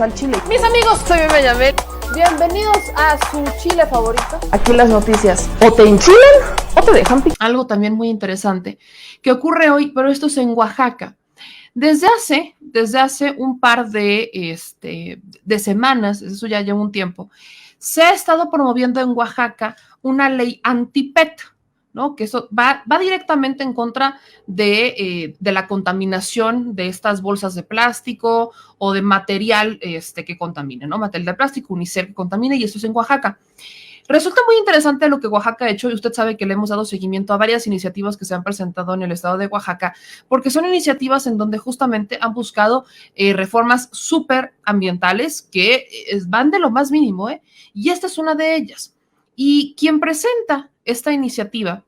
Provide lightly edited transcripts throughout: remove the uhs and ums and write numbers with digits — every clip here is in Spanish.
al chile. Mis amigos, soy Benjamín. Bienvenidos a su chile favorito. Aquí las noticias o te enchilan o te dejan picar. Algo también muy interesante que ocurre hoy, pero esto es en Oaxaca. Desde hace un par de semanas, eso ya lleva un tiempo, se ha estado promoviendo en Oaxaca una ley anti-PET, ¿no? Que eso va directamente en contra de la contaminación de estas bolsas de plástico o de material que contamine, ¿no? Material de plástico, unicel que contamine, y esto es en Oaxaca. Resulta muy interesante lo que Oaxaca ha hecho, y usted sabe que le hemos dado seguimiento a varias iniciativas que se han presentado en el estado de Oaxaca, porque son iniciativas en donde justamente han buscado reformas súper ambientales que van de lo más mínimo, y esta es una de ellas. Y quien presenta esta iniciativa,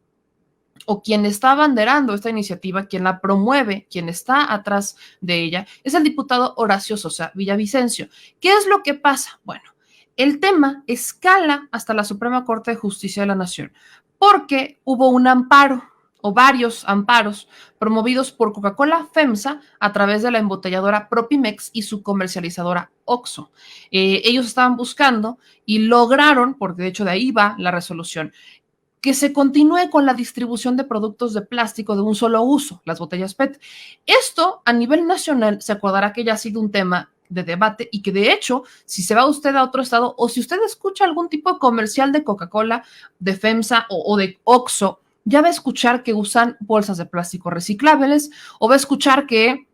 o quien está abanderando esta iniciativa, quien la promueve, quien está atrás de ella, es el diputado Horacio Sosa Villavicencio. ¿Qué es lo que pasa? Bueno, el tema escala hasta la Suprema Corte de Justicia de la Nación, porque hubo un amparo o varios amparos promovidos por Coca-Cola FEMSA a través de la embotelladora Propimex y su comercializadora OXXO. Ellos estaban buscando y lograron, porque de hecho de ahí va la resolución, que se continúe con la distribución de productos de plástico de un solo uso, las botellas PET. Esto a nivel nacional se acordará que ya ha sido un tema de debate y que de hecho, si se va usted a otro estado o si usted escucha algún tipo de comercial de Coca-Cola, de FEMSA o de OXXO, ya va a escuchar que usan bolsas de plástico reciclables o va a escuchar que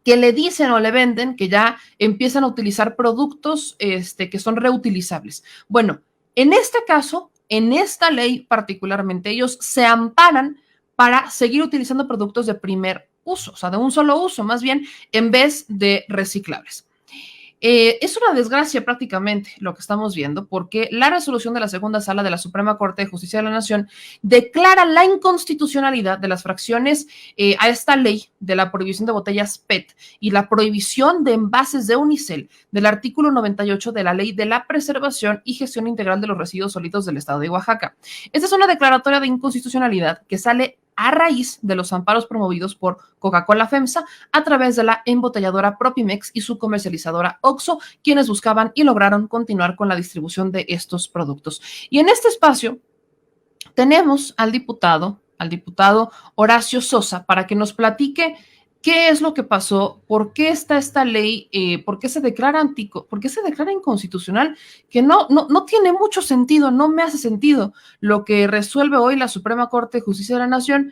le dicen o le venden que ya empiezan a utilizar productos que son reutilizables. Bueno, en este caso, en esta ley particularmente, ellos se amparan para seguir utilizando productos de primer uso, o sea, de un solo uso, más bien, en vez de reciclables. Es una desgracia prácticamente lo que estamos viendo, porque la resolución de la segunda sala de la Suprema Corte de Justicia de la Nación declara la inconstitucionalidad de las fracciones a esta ley de la prohibición de botellas PET y la prohibición de envases de unicel del artículo 98 de la Ley de la Preservación y Gestión Integral de los Residuos Sólidos del Estado de Oaxaca. Esta es una declaratoria de inconstitucionalidad que sale a raíz de los amparos promovidos por Coca-Cola FEMSA a través de la embotelladora Propimex y su comercializadora OXXO, quienes buscaban y lograron continuar con la distribución de estos productos. Y en este espacio tenemos al diputado Horacio Sosa para que nos platique qué es lo que pasó, por qué está esta ley, por qué se declara inconstitucional, que no tiene mucho sentido, no me hace sentido lo que resuelve hoy la Suprema Corte de Justicia de la Nación,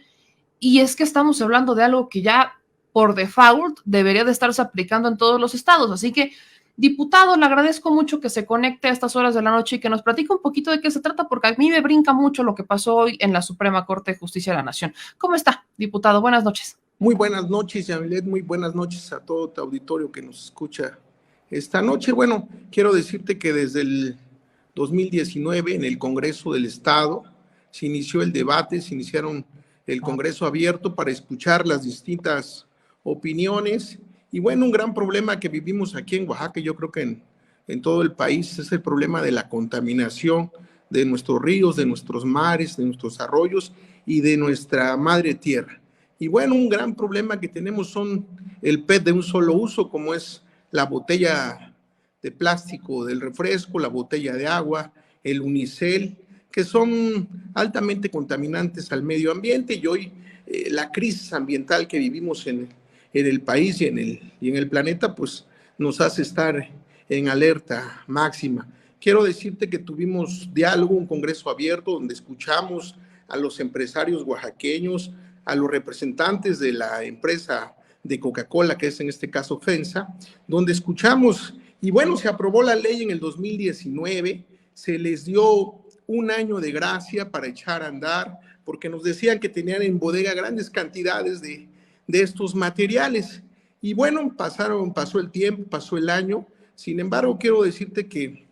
y es que estamos hablando de algo que ya por default debería de estarse aplicando en todos los estados. Así que, diputado, le agradezco mucho que se conecte a estas horas de la noche y que nos platique un poquito de qué se trata, porque a mí me brinca mucho lo que pasó hoy en la Suprema Corte de Justicia de la Nación. ¿Cómo está, diputado? Buenas noches. Muy buenas noches, Yamilet, muy buenas noches a todo tu auditorio que nos escucha esta noche. Bueno, quiero decirte que desde el 2019 en el Congreso del Estado se inició el debate, se iniciaron el Congreso abierto para escuchar las distintas opiniones. Y bueno, un gran problema que vivimos aquí en Oaxaca, yo creo que en todo el país, es el problema de la contaminación de nuestros ríos, de nuestros mares, de nuestros arroyos y de nuestra madre tierra. Y bueno, un gran problema que tenemos son el PET de un solo uso, como es la botella de plástico del refresco, la botella de agua, el unicel, que son altamente contaminantes al medio ambiente. Y hoy la crisis ambiental que vivimos en el país y en el planeta, pues nos hace estar en alerta máxima. Quiero decirte que tuvimos diálogo, un congreso abierto donde escuchamos a los empresarios oaxaqueños, a los representantes de la empresa de Coca-Cola, que es en este caso FEMSA, donde escuchamos, y bueno, se aprobó la ley en el 2019, se les dio un año de gracia para echar a andar, porque nos decían que tenían en bodega grandes cantidades de estos materiales. Y bueno, pasó el tiempo, pasó el año. Sin embargo, quiero decirte que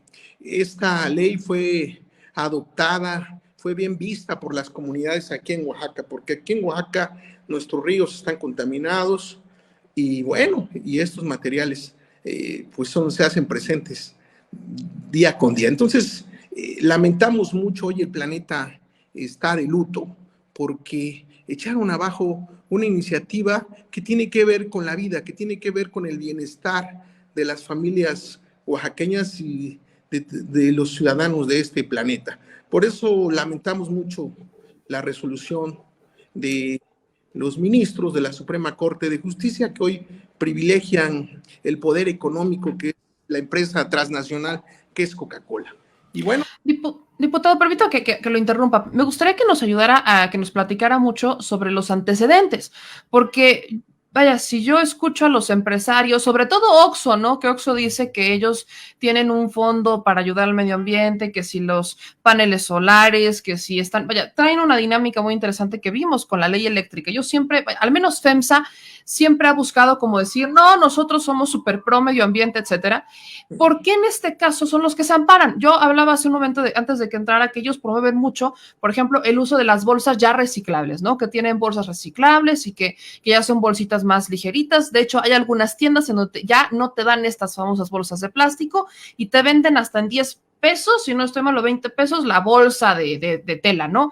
esta ley fue adoptada, fue bien vista por las comunidades aquí en Oaxaca, porque aquí en Oaxaca nuestros ríos están contaminados y bueno, y estos materiales pues se hacen presentes día con día. Entonces, lamentamos mucho, hoy el planeta está de luto porque echaron abajo una iniciativa que tiene que ver con la vida, que tiene que ver con el bienestar de las familias oaxaqueñas y de los ciudadanos de este planeta. Por eso lamentamos mucho la resolución de los ministros de la Suprema Corte de Justicia que hoy privilegian el poder económico que es la empresa transnacional que es Coca-Cola. Y bueno. Diputado, permito que lo interrumpa. Me gustaría que nos ayudara a que nos platicara mucho sobre los antecedentes, porque vaya, si yo escucho a los empresarios, sobre todo Oxxo, ¿no? Que Oxxo dice que ellos tienen un fondo para ayudar al medio ambiente, que si los paneles solares, que si están, vaya, traen una dinámica muy interesante que vimos con la ley eléctrica. Yo siempre, al menos FEMSA, siempre ha buscado como decir, no, nosotros somos súper pro medio ambiente, etcétera. ¿Por qué en este caso son los que se amparan? Yo hablaba hace un momento, antes de que entrara, que ellos promueven mucho, por ejemplo, el uso de las bolsas ya reciclables, ¿no? Que tienen bolsas reciclables y que ya son bolsitas más ligeritas. De hecho, hay algunas tiendas en donde ya no te dan estas famosas bolsas de plástico y te venden hasta en 10 pesos, si no estoy mal, o 20 pesos, la bolsa de tela, ¿no?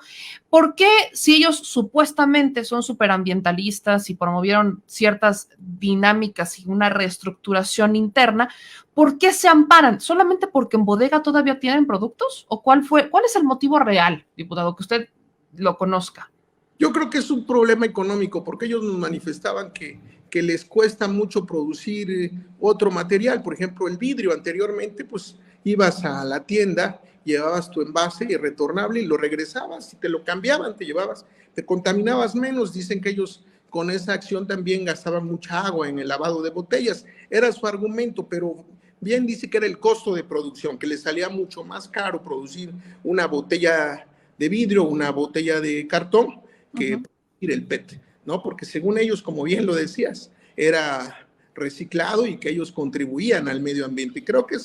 ¿Por qué, si ellos supuestamente son superambientalistas y promovieron ciertas dinámicas y una reestructuración interna, por qué se amparan? ¿Solamente porque en bodega todavía tienen productos? ¿O cuál es el motivo real, diputado, que usted lo conozca? Yo creo que es un problema económico, porque ellos nos manifestaban que les cuesta mucho producir otro material. Por ejemplo, el vidrio. Anteriormente, pues ibas a la tienda, llevabas tu envase retornable y lo regresabas y te lo cambiaban, te contaminabas menos. Dicen que ellos con esa acción también gastaban mucha agua en el lavado de botellas. Era su argumento, pero bien dice que era el costo de producción, que les salía mucho más caro producir una botella de vidrio, una botella de cartón, que producir el PET, ¿no? Porque según ellos, como bien lo decías, era reciclado y que ellos contribuían al medio ambiente. Creo que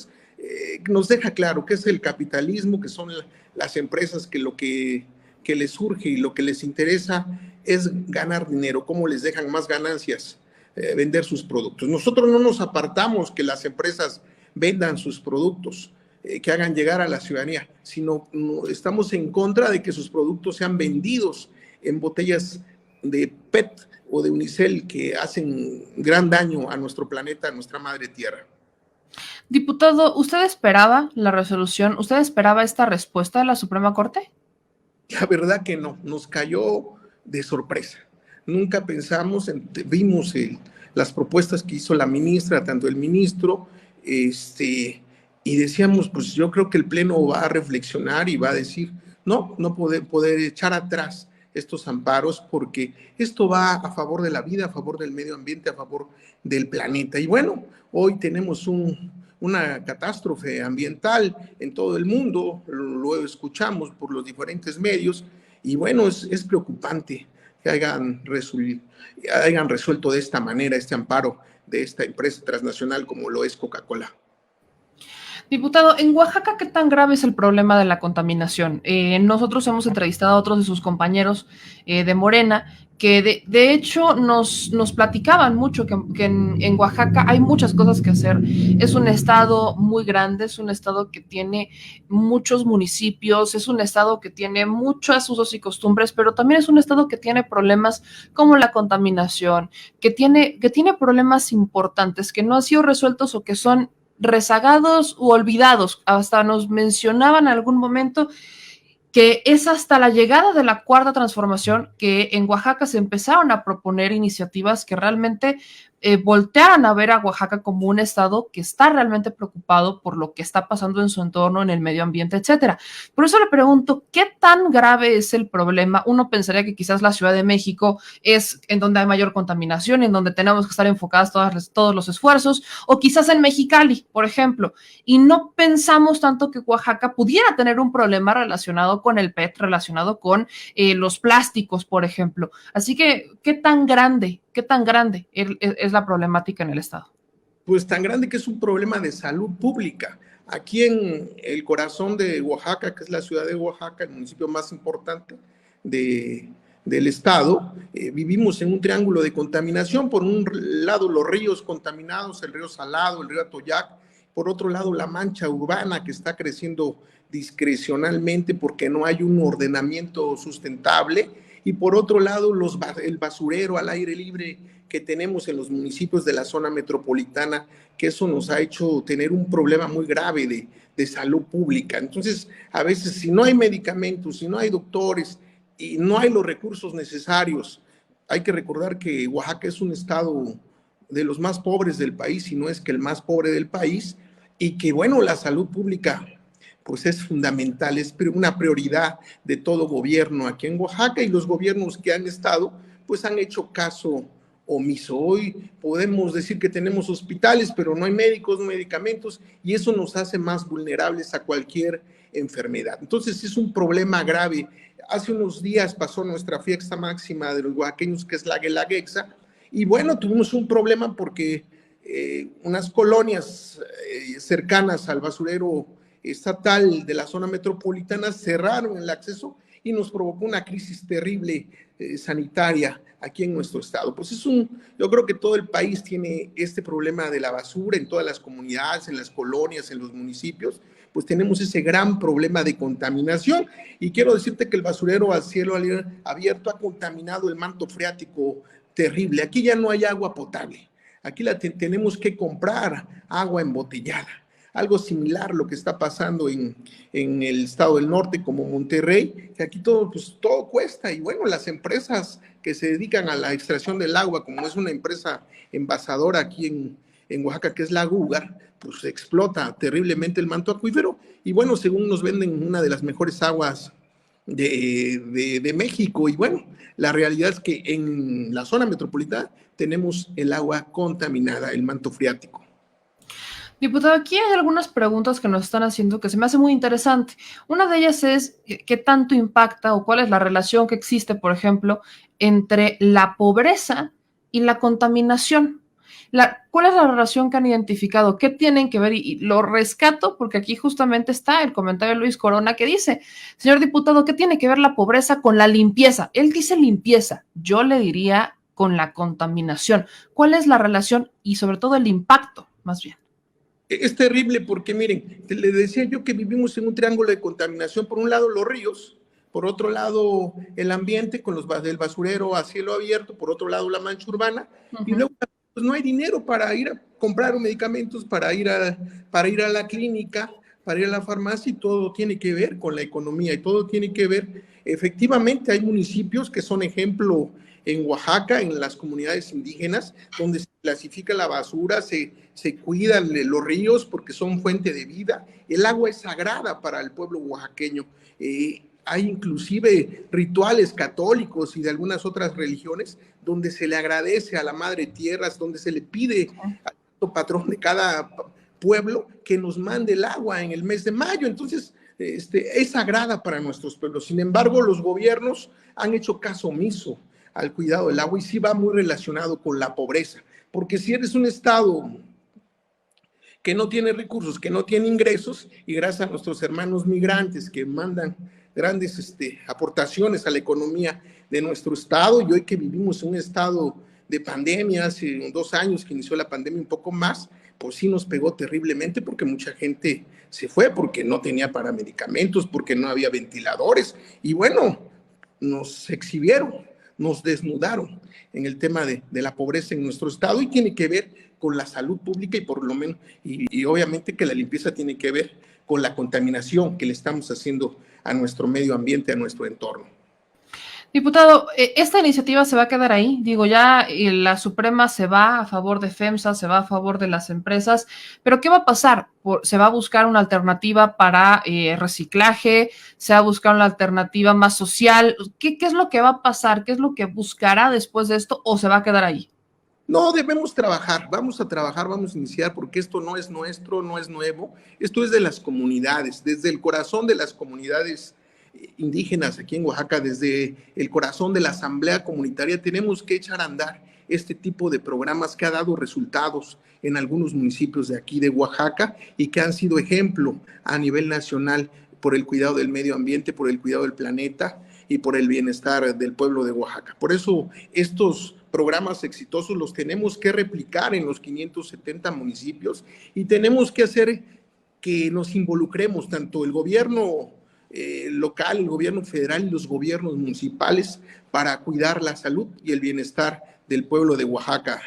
nos deja claro que es el capitalismo, que son las empresas que lo que les surge y lo que les interesa es ganar dinero, cómo les dejan más ganancias vender sus productos. Nosotros no nos apartamos que las empresas vendan sus productos, que hagan llegar a la ciudadanía, sino estamos en contra de que sus productos sean vendidos en botellas de PET o de unicel que hacen gran daño a nuestro planeta, a nuestra madre tierra. Diputado, ¿usted esperaba la resolución? ¿Usted esperaba esta respuesta de la Suprema Corte? La verdad que no, nos cayó de sorpresa. Nunca pensamos, vimos las propuestas que hizo la ministra, tanto el ministro, y decíamos, pues yo creo que el Pleno va a reflexionar y va a decir, no poder echar atrás estos amparos, porque esto va a favor de la vida, a favor del medio ambiente, a favor del planeta. Y bueno, hoy tenemos una catástrofe ambiental en todo el mundo, lo escuchamos por los diferentes medios, y bueno, es preocupante que hayan resuelto de esta manera este amparo de esta empresa transnacional como lo es Coca-Cola. Diputado, en Oaxaca, ¿qué tan grave es el problema de la contaminación? Nosotros hemos entrevistado a otros de sus compañeros de Morena que de hecho nos platicaban mucho que en Oaxaca hay muchas cosas que hacer. Es un estado muy grande, es un estado que tiene muchos municipios, es un estado que tiene muchos usos y costumbres, pero también es un estado que tiene problemas como la contaminación, que tiene problemas importantes que no han sido resueltos o que son rezagados u olvidados. Hasta nos mencionaban en algún momento que es hasta la llegada de la Cuarta Transformación que en Oaxaca se empezaron a proponer iniciativas que realmente voltearan a ver a Oaxaca como un estado que está realmente preocupado por lo que está pasando en su entorno, en el medio ambiente, etcétera. Por eso le pregunto, ¿qué tan grave es el problema? Uno pensaría que quizás la Ciudad de México es en donde hay mayor contaminación, en donde tenemos que estar enfocados todos los esfuerzos, o quizás en Mexicali, por ejemplo, y no pensamos tanto que Oaxaca pudiera tener un problema relacionado con el PET, relacionado con los plásticos, por ejemplo. Así que, ¿qué tan grande es la problemática en el estado? Pues tan grande que es un problema de salud pública. Aquí en el corazón de Oaxaca, que es la ciudad de Oaxaca, el municipio más importante del estado, vivimos en un triángulo de contaminación. Por un lado, los ríos contaminados, el río Salado, el río Atoyac; por otro lado, la mancha urbana que está creciendo discrecionalmente porque no hay un ordenamiento sustentable, y por otro lado el basurero al aire libre que tenemos en los municipios de la zona metropolitana, que eso nos ha hecho tener un problema muy grave de salud pública. Entonces, a veces si no hay medicamentos, si no hay doctores y no hay los recursos necesarios, hay que recordar que Oaxaca es un estado de los más pobres del país, si no es que el más pobre del país, y que bueno, la salud pública pues es fundamental, es una prioridad de todo gobierno aquí en Oaxaca, y los gobiernos que han estado pues han hecho caso omiso. Hoy podemos decir que tenemos hospitales, pero no hay médicos, no hay medicamentos, y eso nos hace más vulnerables a cualquier enfermedad. Entonces es un problema grave. Hace unos días pasó nuestra fiesta máxima de los oaxaqueños, que es la Guelaguetza, y bueno, tuvimos un problema porque unas colonias cercanas al basurero estatal de la zona metropolitana cerraron el acceso y nos provocó una crisis terrible sanitaria aquí en nuestro estado. Pues yo creo que todo el país tiene este problema de la basura en todas las comunidades, en las colonias, en los municipios, pues tenemos ese gran problema de contaminación, y quiero decirte que el basurero a cielo abierto ha contaminado el manto freático terrible. Aquí ya no hay agua potable, aquí tenemos que comprar agua embotellada. Algo similar a lo que está pasando en el estado del norte como Monterrey, que aquí todo cuesta, y bueno, las empresas que se dedican a la extracción del agua, como es una empresa envasadora aquí en Oaxaca, que es la Gugar, pues explota terriblemente el manto acuífero, y bueno, según nos venden una de las mejores aguas de México, y bueno, la realidad es que en la zona metropolitana tenemos el agua contaminada, el manto freático. Diputado, aquí hay algunas preguntas que nos están haciendo que se me hace muy interesante. Una de ellas es qué tanto impacta o cuál es la relación que existe, por ejemplo, entre la pobreza y la contaminación. ¿Cuál es la relación que han identificado? ¿Qué tienen que ver? Y lo rescato porque aquí justamente está el comentario de Luis Corona que dice, señor diputado, ¿qué tiene que ver la pobreza con la limpieza? Él dice limpieza, yo le diría con la contaminación. ¿Cuál es la relación y sobre todo el impacto, más bien? Es terrible porque, miren, le decía yo que vivimos en un triángulo de contaminación. Por un lado, los ríos, por otro lado, el ambiente con del basurero a cielo abierto, por otro lado, la mancha urbana, y luego pues, no hay dinero para ir a comprar medicamentos, para ir a la clínica, para ir a la farmacia, y todo tiene que ver con la economía, y todo tiene que ver, efectivamente, hay municipios que son ejemplo en Oaxaca, en las comunidades indígenas, donde se clasifica la basura, se cuidan los ríos porque son fuente de vida. El agua es sagrada para el pueblo oaxaqueño. Hay inclusive rituales católicos y de algunas otras religiones donde se le agradece a la Madre Tierra, donde se le pide al patrón de cada pueblo que nos mande el agua en el mes de mayo. Entonces, es sagrada para nuestros pueblos. Sin embargo, los gobiernos han hecho caso omiso al cuidado del agua, y sí va muy relacionado con la pobreza, porque si eres un estado que no tiene recursos, que no tiene ingresos, y gracias a nuestros hermanos migrantes que mandan grandes aportaciones a la economía de nuestro estado, y hoy que vivimos en un estado de pandemia, hace 2 años que inició la pandemia, un poco más, pues sí nos pegó terriblemente porque mucha gente se fue porque no tenía para medicamentos, porque no había ventiladores, y bueno, nos exhibieron, nos desnudaron en el tema de la pobreza en nuestro estado, y tiene que ver con la salud pública, y por lo menos, y obviamente que la limpieza tiene que ver con la contaminación que le estamos haciendo a nuestro medio ambiente, a nuestro entorno. Diputado, esta iniciativa se va a quedar ahí. Digo, ya la Suprema se va a favor de FEMSA, se va a favor de las empresas, pero ¿qué va a pasar? ¿Se va a buscar una alternativa para reciclaje? ¿Se va a buscar una alternativa más social? ¿Qué es lo que va a pasar? ¿Qué es lo que buscará después de esto? ¿O se va a quedar ahí? No, debemos trabajar, vamos a iniciar, porque esto no es nuestro, no es nuevo, esto es de las comunidades, desde el corazón de las comunidades indígenas aquí en Oaxaca, desde el corazón de la asamblea comunitaria, tenemos que echar a andar este tipo de programas que ha dado resultados en algunos municipios de aquí de Oaxaca y que han sido ejemplo a nivel nacional por el cuidado del medio ambiente, por el cuidado del planeta y por el bienestar del pueblo de Oaxaca. Por eso estos programas exitosos los tenemos que replicar en los 570 municipios, y tenemos que hacer que nos involucremos tanto el gobierno local, el gobierno federal y los gobiernos municipales para cuidar la salud y el bienestar del pueblo de Oaxaca.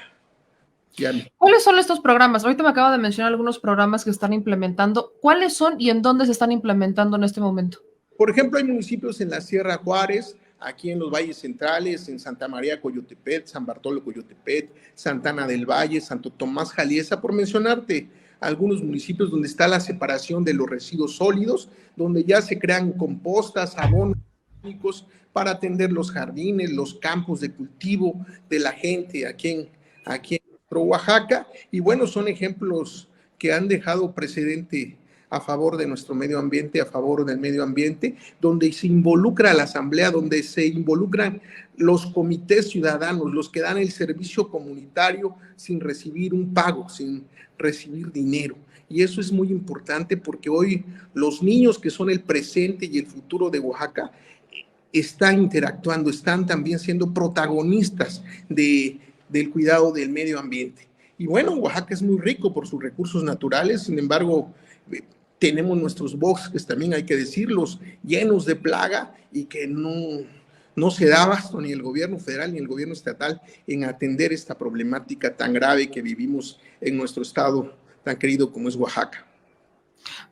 Yami. ¿Cuáles son estos programas? Ahorita me acabo de mencionar algunos programas que están implementando. ¿Cuáles son y en dónde se están implementando en este momento? Por ejemplo, hay municipios en la Sierra Juárez, aquí en los valles centrales, en Santa María Coyotepet, San Bartolo Coyotepet, Santana del Valle, Santo Tomás Jaliesa, por mencionarte algunos municipios donde está la separación de los residuos sólidos, donde ya se crean compostas, abonos para atender los jardines, los campos de cultivo de la gente aquí en Oaxaca. Y bueno, son ejemplos que han dejado precedente a favor de nuestro medio ambiente, a favor del medio ambiente, donde se involucra la asamblea, donde se involucran los comités ciudadanos, los que dan el servicio comunitario sin recibir un pago, sin recibir dinero. Y eso es muy importante porque hoy los niños que son el presente y el futuro de Oaxaca están interactuando, están también siendo protagonistas del cuidado del medio ambiente. Y bueno, Oaxaca es muy rico por sus recursos naturales, sin embargo, tenemos nuestros bosques, también hay que decirlos, llenos de plaga y que no se da abasto ni el gobierno federal ni el gobierno estatal en atender esta problemática tan grave que vivimos en nuestro estado tan querido como es Oaxaca.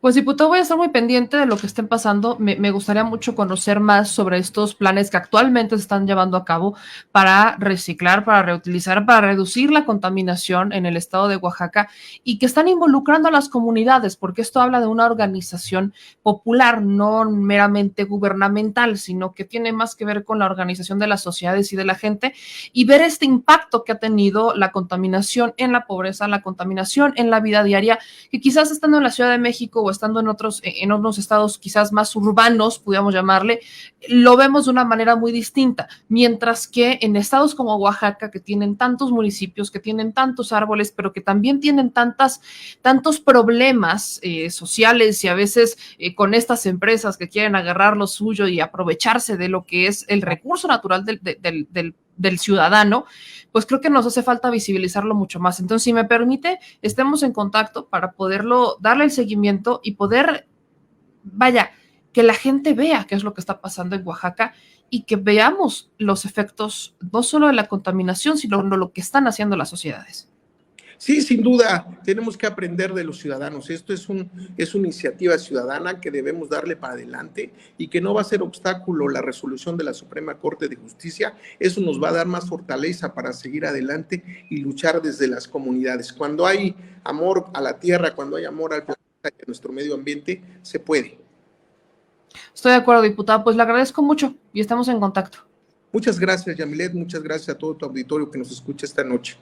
Pues, diputado, voy a estar muy pendiente de lo que estén pasando. Me gustaría mucho conocer más sobre estos planes que actualmente se están llevando a cabo para reciclar, para reutilizar, para reducir la contaminación en el estado de Oaxaca y que están involucrando a las comunidades, porque esto habla de una organización popular, no meramente gubernamental, sino que tiene más que ver con la organización de las sociedades y de la gente y ver este impacto que ha tenido la contaminación en la pobreza, la contaminación en la vida diaria, que quizás estando en la Ciudad de México o estando en otros estados quizás más urbanos, pudiéramos llamarle, lo vemos de una manera muy distinta, mientras que en estados como Oaxaca, que tienen tantos municipios, que tienen tantos árboles, pero que también tienen tantos problemas sociales y a veces con estas empresas que quieren agarrar lo suyo y aprovecharse de lo que es el recurso natural del ciudadano, pues creo que nos hace falta visibilizarlo mucho más. Entonces, si me permite, estemos en contacto para poderlo, darle el seguimiento y poder, que la gente vea qué es lo que está pasando en Oaxaca y que veamos los efectos no solo de la contaminación, sino lo que están haciendo las sociedades. Sí, sin duda, tenemos que aprender de los ciudadanos. Esto es una iniciativa ciudadana que debemos darle para adelante y que no va a ser obstáculo la resolución de la Suprema Corte de Justicia. Eso nos va a dar más fortaleza para seguir adelante y luchar desde las comunidades. Cuando hay amor a la tierra, cuando hay amor al planeta y a nuestro medio ambiente, se puede. Estoy de acuerdo, diputado. Pues le agradezco mucho y estamos en contacto. Muchas gracias, Yamilet. Muchas gracias a todo tu auditorio que nos escucha esta noche.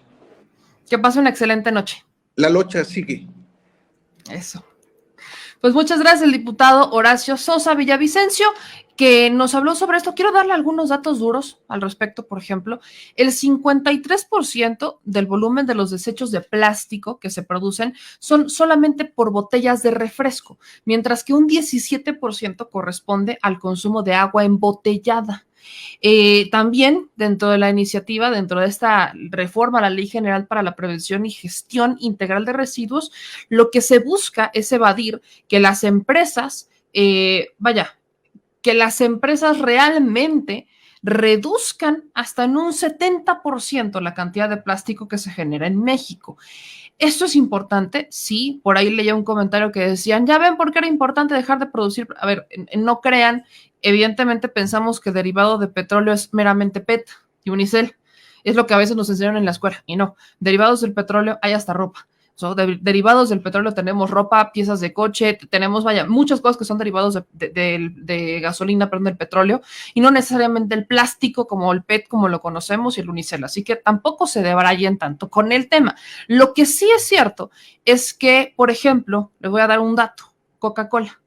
Que pase una excelente noche. La lucha sigue. Eso. Pues muchas gracias, el diputado Horacio Sosa Villavicencio, que nos habló sobre esto. Quiero darle algunos datos duros al respecto. Por ejemplo, el 53% del volumen de los desechos de plástico que se producen son solamente por botellas de refresco, mientras que un 17% corresponde al consumo de agua embotellada. También dentro de la iniciativa, dentro de esta reforma a la Ley General para la Prevención y Gestión Integral de Residuos, lo que se busca es evadir que las empresas, que las empresas realmente reduzcan hasta en un 70% la cantidad de plástico que se genera en México. Esto es importante, sí, por ahí leía un comentario que decían, ya ven por qué era importante dejar de producir. A ver, no crean, evidentemente pensamos que derivado de petróleo es meramente PET y unicel, es lo que a veces nos enseñan en la escuela, y no, derivados del petróleo hay hasta ropa. Derivados del petróleo tenemos ropa, piezas de coche, tenemos, muchas cosas que son derivados de gasolina, del petróleo, y no necesariamente el plástico como el PET, como lo conocemos, y el unicel. Así que tampoco se debrayen tanto con el tema. Lo que sí es cierto es que, por ejemplo, les voy a dar un dato: Coca-Cola.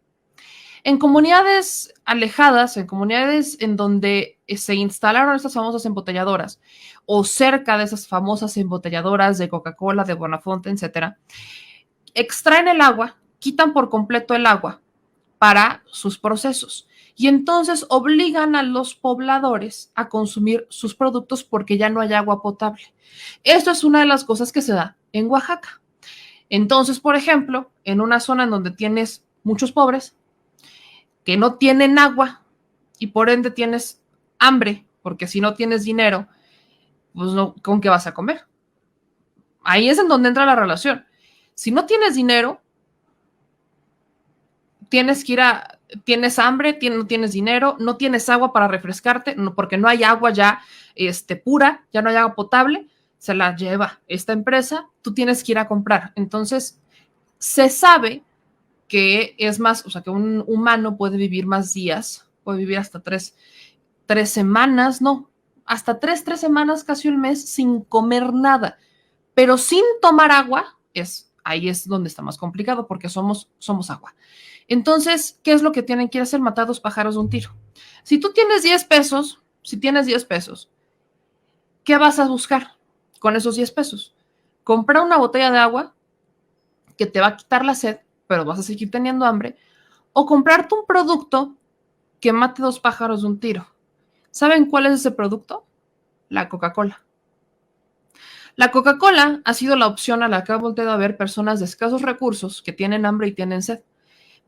En comunidades alejadas, en comunidades en donde se instalaron estas famosas embotelladoras o cerca de esas famosas embotelladoras de Coca-Cola, de Bonafonte, etcétera, extraen el agua, quitan por completo el agua para sus procesos y entonces obligan a los pobladores a consumir sus productos porque ya no hay agua potable. Esto es una de las cosas que se da en Oaxaca. Entonces, por ejemplo, en una zona en donde tienes muchos pobres, que no tienen agua y por ende tienes hambre, porque si no tienes dinero, pues no, ¿con qué vas a comer? Ahí es en donde entra la relación. Si no tienes dinero, tienes que tienes hambre, no tienes dinero, no tienes agua para refrescarte, porque no hay agua ya pura, ya no hay agua potable, se la lleva esta empresa, tú tienes que ir a comprar. Entonces, se sabe que es más, o sea, que un humano puede vivir más días, puede vivir hasta tres semanas, no, hasta tres semanas, casi un mes, sin comer nada, pero sin tomar agua, ahí es donde está más complicado, porque somos agua. Entonces, ¿qué es lo que tienen que hacer? Matar dos pájaros de un tiro. Si tú tienes 10 pesos, ¿qué vas a buscar con esos 10 pesos? Comprar una botella de agua que te va a quitar la sed, pero vas a seguir teniendo hambre, o comprarte un producto que mate dos pájaros de un tiro. ¿Saben cuál es ese producto? La Coca-Cola. La Coca-Cola ha sido la opción a la que ha volteado a ver personas de escasos recursos que tienen hambre y tienen sed.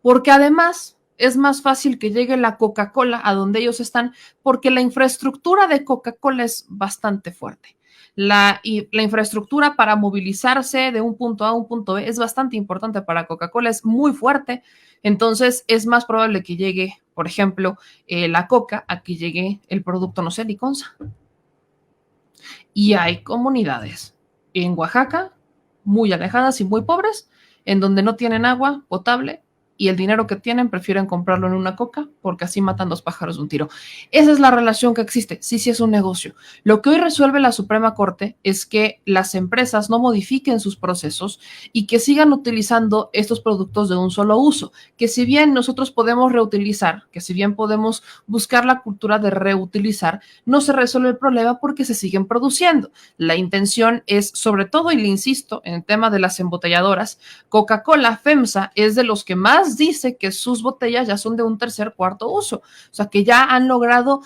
Porque además es más fácil que llegue la Coca-Cola a donde ellos están, porque la infraestructura de Coca-Cola es bastante fuerte. La infraestructura para movilizarse de un punto A a un punto B es bastante importante para Coca-Cola, es muy fuerte. Entonces es más probable que llegue, por ejemplo, la Coca a que llegue el producto, no sé, Liconza. Y hay comunidades en Oaxaca muy alejadas y muy pobres, en donde no tienen agua potable y el dinero que tienen prefieren comprarlo en una coca porque así matan dos pájaros de un tiro. Esa es la relación que existe. Sí, sí es un negocio. Lo que hoy resuelve la Suprema Corte es que las empresas no modifiquen sus procesos y que sigan utilizando estos productos de un solo uso. Que si bien nosotros podemos reutilizar, que si bien podemos buscar la cultura de reutilizar, no se resuelve el problema porque se siguen produciendo. La intención es, sobre todo, y le insisto, en el tema de las embotelladoras, Coca-Cola, FEMSA, es de los que más dice que sus botellas ya son de un tercer, cuarto uso. O sea, que ya han logrado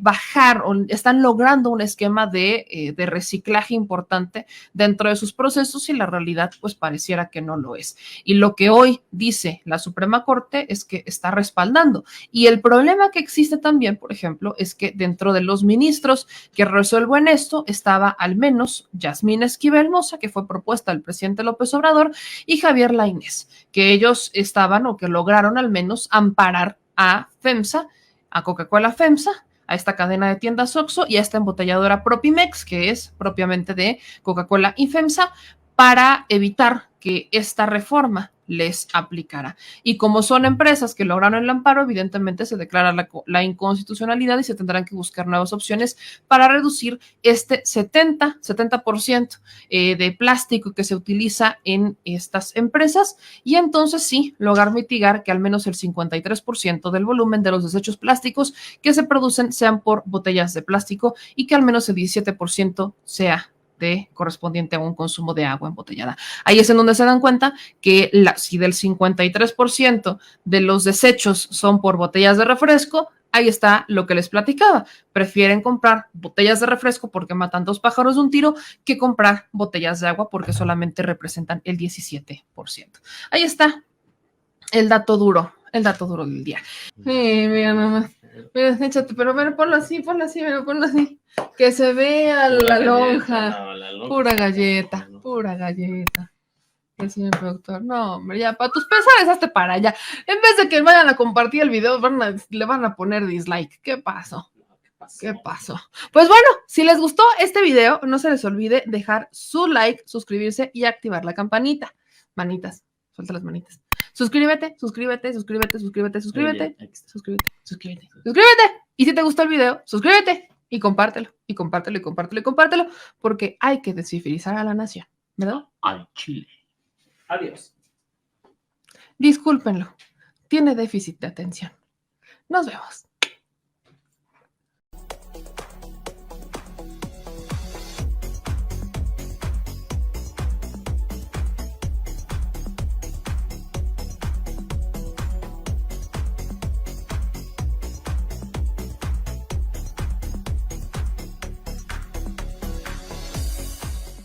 bajar o están logrando un esquema de reciclaje importante dentro de sus procesos y la realidad pues pareciera que no lo es. Y lo que hoy dice la Suprema Corte es que está respaldando. Y el problema que existe también, por ejemplo, es que dentro de los ministros que resuelven esto estaba al menos Yasmín Esquivel Moza, que fue propuesta del presidente López Obrador, y Javier Lainez, que ellos estaban o que lograron al menos amparar a FEMSA, a Coca-Cola FEMSA, a esta cadena de tiendas Oxxo y a esta embotelladora Propimex, que es propiamente de Coca-Cola y FEMSA, para evitar que esta reforma les aplicara. Y como son empresas que lograron el amparo, evidentemente se declara la inconstitucionalidad y se tendrán que buscar nuevas opciones para reducir este 70% de plástico que se utiliza en estas empresas y entonces sí lograr mitigar que al menos el 53% del volumen de los desechos plásticos que se producen sean por botellas de plástico y que al menos el 17% sea correspondiente a un consumo de agua embotellada. Ahí es en donde se dan cuenta que si del 53% de los desechos son por botellas de refresco, ahí está lo que les platicaba. Prefieren comprar botellas de refresco porque matan dos pájaros de un tiro que comprar botellas de agua porque solamente representan el 17%. Ahí está el dato duro del día. Mira nomás. Mira, échate, pero ponlo así, ponlo así. Que se vea la lonja. Pura galleta. El señor productor. No, hombre, ya, para tus pesares, hazte para allá. En vez de que vayan a compartir el video, le van a poner dislike. ¿Qué pasó? Pues bueno, si les gustó este video, no se les olvide dejar su like, suscribirse y activar la campanita. Manitas, suelta las manitas. Suscríbete. Y si te gustó el video, suscríbete y compártelo, porque hay que descivilizar a la nación, ¿verdad? Al chile. Adiós. Discúlpenlo, tiene déficit de atención. Nos vemos.